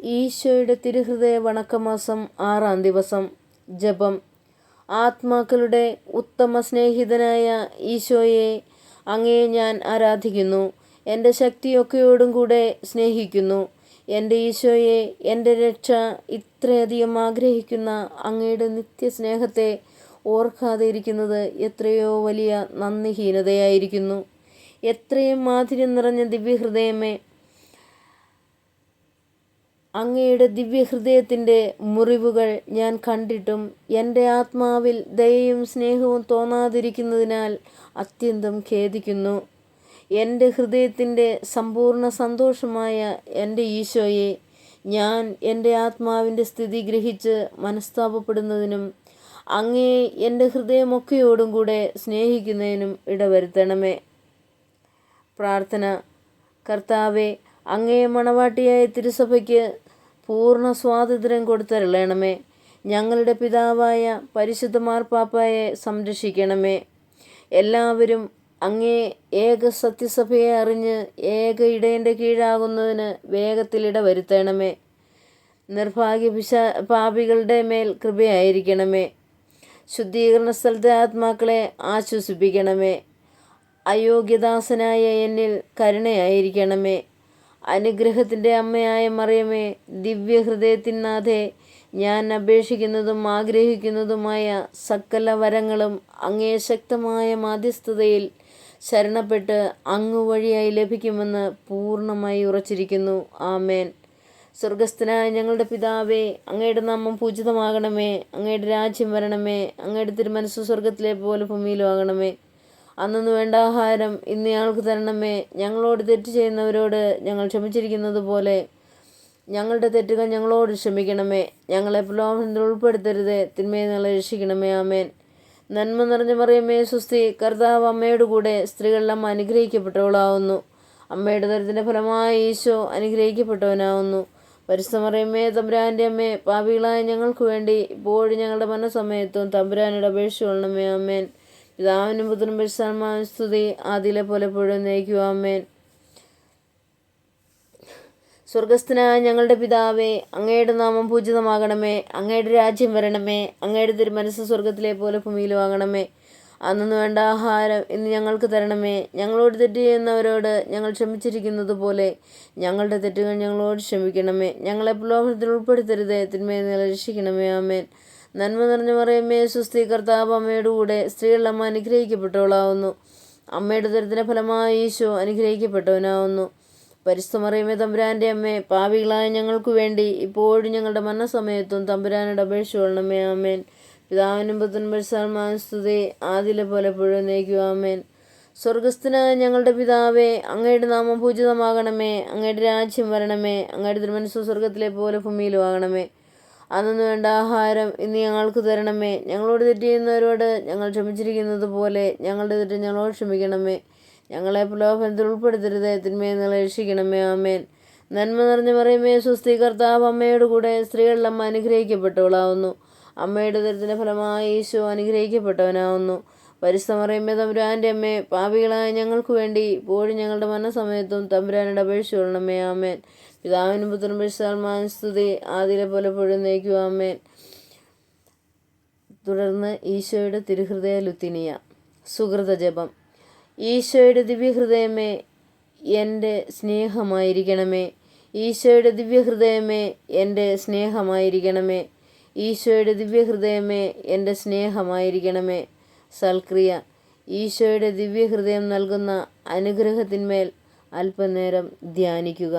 ഈശോയുടെ തിരുഹൃദയ വണക്കമാസം 6-ാം ദിവസം. ജപം. ആത്മാക്കളുടെ ഉത്തമ സ്നേഹിതനായ ഈശോയെ, അങ്ങയെ ഞാൻ ആരാധിക്കുന്നു. എൻ്റെ ശക്തിയൊക്കെയോടും കൂടെ സ്നേഹിക്കുന്നു. എൻ്റെ ഈശോയെ, എൻ്റെ രക്ഷ ഇത്രയധികം ആഗ്രഹിക്കുന്ന അങ്ങയുടെ നിത്യസ്നേഹത്തെ ഓർക്കാതെ ഇരിക്കുന്നത് എത്രയോ വലിയ നന്ദിഹീനതയായിരിക്കുന്നു. എത്രയും മാധുര്യം നിറഞ്ഞ ദിവ്യഹൃദയമേ, അങ്ങയുടെ ദിവ്യഹൃദയത്തിൻ്റെ മുറിവുകൾ ഞാൻ കണ്ടിട്ടും എൻ്റെ ആത്മാവിൽ ദയയും സ്നേഹവും തോന്നാതിരിക്കുന്നതിനാൽ അത്യന്തം ഖേദിക്കുന്നു. എൻ്റെ ഹൃദയത്തിൻ്റെ സമ്പൂർണ്ണ സന്തോഷമായ എൻ്റെ ഈശോയെ, ഞാൻ എൻ്റെ ആത്മാവിൻ്റെ സ്ഥിതി ഗ്രഹിച്ച് മനസ്താപപ്പെടുന്നതിനും അങ്ങയെ എൻ്റെ ഹൃദയമൊക്കെയോടും കൂടെ സ്നേഹിക്കുന്നതിനും ഇടവരുത്തണമേ. പ്രാർത്ഥന. കർത്താവെ, അങ്ങയെ മണവാട്ടിയായ തിരുസഭയ്ക്ക് പൂർണ്ണ സ്വാതന്ത്ര്യം കൊടുത്തരുളണമേ. ഞങ്ങളുടെ പിതാവായ പരിശുദ്ധ മാർപ്പാപ്പായെ സംരക്ഷിക്കണമേ. എല്ലാവരും അങ്ങേ ഏക സത്യസഭയെ അറിഞ്ഞ് ഏക ഇടയൻ്റെ കീഴാകുന്നതിന് വേഗത്തിൽ ഇടവരുത്തണമേ. നിർഭാഗ്യ പാപികളുടെ മേൽ കൃപയായിരിക്കണമേ. ശുദ്ധീകരണ സ്ഥലത്തെ ആത്മാക്കളെ ആശ്വസിപ്പിക്കണമേ. അയോഗ്യദാസനായ എന്നിൽ കരുണയായിരിക്കണമേ. അനുഗ്രഹത്തിൻ്റെ അമ്മയായ മറിയമേ, ദിവ്യഹൃദയത്തിനാഥേ, ഞാൻ അപേക്ഷിക്കുന്നതും ആഗ്രഹിക്കുന്നതുമായ സകല വരങ്ങളും അങ്ങേ ശക്തമായ മാധ്യസ്ഥതയിൽ ശരണപ്പെട്ട് അങ്ങ് വഴിയായി ലഭിക്കുമെന്ന് പൂർണ്ണമായി ഉറച്ചിരിക്കുന്നു. ആമേൻ. സ്വർഗസ്ഥനായ ഞങ്ങളുടെ പിതാവേ, അങ്ങയുടെ നാമം പൂജിതമാകണമേ. അങ്ങയുടെ രാജ്യം വരണമേ. അങ്ങയുടെ തിരുമനസ്സ് സ്വർഗത്തിലെ പോലെ ഭൂമിയിലും ആകണമേ. അന്നു വേണ്ട ആഹാരം ഇന്ന് ഞങ്ങൾക്ക് തരണമേ. ഞങ്ങളോട് തെറ്റ് ചെയ്യുന്നവരോട് ഞങ്ങൾ ക്ഷമിച്ചിരിക്കുന്നത് പോലെ ഞങ്ങളുടെ തെറ്റുകൾ ഞങ്ങളോട് ക്ഷമിക്കണമേ. ഞങ്ങളെ പ്രലോഭനത്തിൽ ഉൾപ്പെടുത്തരുതേ, തിന്മയെ ഞങ്ങളെ രക്ഷിക്കണമേ. ആമേൻ. നന്മ നിറഞ്ഞ മറിയമേ, സ്വസ്തി. കർത്താവ് അമ്മയോട് കൂടെ സ്ത്രീകളെല്ലാം അനുഗ്രഹിക്കപ്പെട്ടവളാവുന്നു. അമ്മയുടെ ദരത്തിൻ്റെ ഫലമായ ഈശോ അനുഗ്രഹിക്കപ്പെട്ടവനാവുന്നു. പരിശുദ്ധ മറിയമേ, തമ്പുരാൻ്റെ അമ്മേ, പാപികളായ ഞങ്ങൾക്ക് വേണ്ടി ഇപ്പോഴും ഞങ്ങളുടെ മരണസമയത്തും തമ്പുരാനോട് അപേക്ഷിച്ചുകൊള്ളണമേ. ആമേൻ. പിതാവിനും പുത്രനും പരിശുദ്ധാത്മാവിനും സ്തുതി, ആദിയിലെ പോലെ എപ്പോഴും നയിക്കുക. ആമേൻ. സ്വർഗസ്ഥനായ ഞങ്ങളുടെ പിതാവേ, അങ്ങയുടെ നാമം പൂജിതമാകണമേ. അങ്ങയുടെ രാജ്യം വരണമേ. അങ്ങയുടെ തിരുമനസ്സ് സ്വർഗത്തിലെ പോലെ ഭൂമിയിലും ആകണമേ. അന്നു വേണ്ട ആഹാരം ഇന്ന് ഞങ്ങൾക്ക് തരണമേ. ഞങ്ങളോട് തെറ്റ് ചെയ്യുന്നവരോട് ഞങ്ങൾ ക്ഷമിച്ചിരിക്കുന്നത് പോലെ ഞങ്ങളുടെ തെറ്റുകൾ ഞങ്ങളോട് ക്ഷമിക്കണമേ. ഞങ്ങളെ പ്രലോഭനത്തിൽ ഉൾപ്പെടുത്തരുതേ, തിന്മയെ ഞങ്ങളെ രക്ഷിക്കണമേ. ആമേൻ. നന്മ നിറഞ്ഞ മറിയമേ, സ്വസ്തി. കർത്താവ് അമ്മയുടെ കൂടെ സ്ത്രീകളമ്മ അനുഗ്രഹിക്കപ്പെട്ടവളാവുന്നു. അമ്മയുടെ ദരത്തിൻ്റെ ഫലമായ ഈശോ അനുഗ്രഹിക്കപ്പെട്ടവനാവുന്നു. പരിശുദ്ധ മറിയമേ, തമ്പുരാൻ്റെ അമ്മേ, പാപികളായ ഞങ്ങൾക്ക് വേണ്ടി ഇപ്പോഴും ഞങ്ങളുടെ മരണസമയത്തും തമ്പുരാനോട് അപേക്ഷിച്ചുകൊള്ളണമേ. ആമേൻ. പിതാവിനും പുത്രനും പരിശുദ്ധാത്മാവിനും സ്തുതി, ആദിയിലെ പോലെ എപ്പോഴും നയിക്കുക. ആമേൻ. സ്വർഗസ്ഥനായ ഞങ്ങളുടെ പിതാവേ, അങ്ങയുടെ നാമം പൂജിതമാകണമേ. അങ്ങയുടെ രാജ്യം വരണമേ. അങ്ങയുടെ തിരുമനസ്സ് സ്വർഗത്തിലെ പോലെ ഭൂമിയിലും ആകണമേ. അന്നു വേണ്ട ആഹാരം ഇന്ന് ഞങ്ങൾക്ക് തരണമേ. ഞങ്ങളോട് തെറ്റ് ചെയ്യുന്നവരോട് ഞങ്ങൾ ക്ഷമിച്ചിരിക്കുന്നത് പോലെ ഞങ്ങളുടെ തെറ്റ് ഞങ്ങളോട് ക്ഷമിക്കണമേ. ഞങ്ങളെ പ്രലോഭനത്തിൽ ഉൾപ്പെടുത്തരുതേ, തിന്മയെ ഞങ്ങളെ രക്ഷിക്കണമേ. ആമേൻ. നന്മ നിറഞ്ഞ മറിയമേ, സ്വസ്തി. കർത്താവ് അമ്മയോട് കൂടെ സ്ത്രീകളിലമ്മ അനുഗ്രഹിക്കപ്പെട്ടവളാവുന്നു. അമ്മയുടെ ദരത്തിൻ്റെ ഫലമായ ഈശോ അനുഗ്രഹിക്കപ്പെട്ടവനാവുന്നു. പരിശുദ്ധ മറിയമേ, തമ്പുരാൻ്റെ അമ്മേ, പാപികളായ ഞങ്ങൾക്ക് വേണ്ടി ഇപ്പോഴും ഞങ്ങളുടെ മരണസമയത്തും തമ്പുരാനോട് അപേക്ഷിച്ചുകൊള്ളണമേ. ആമേൻ. പിതാവിനും പുത്രനും പരിശുദ്ധാത്മാവിനും സ്തുതി, ആദിയിലെ പോലെ എപ്പോഴും നയിക്കുക. ആമേൻ. തുടർന്ന് ഈശോയുടെ തിരുഹൃദയ ലുത്തിനിയ. സുഹൃത ജപം. ഈശോയുടെ ദിവ്യഹൃദയമേ, എൻ്റെ സ്നേഹമായിരിക്കണമേ. ഈശോയുടെ ദിവ്യഹൃദയമേ, എൻ്റെ സ്നേഹമായിരിക്കണമേ. ഈശോയുടെ ദിവ്യഹൃദയമേ, എൻ്റെ സ്നേഹമായിരിക്കണമേ. സൽക്രിയ. ഈശോയുടെ ദിവ്യഹൃദയം നൽകുന്ന അനുഗ്രഹത്തിന്മേൽ അല്പനേരം ധ്യാനിക്കുക.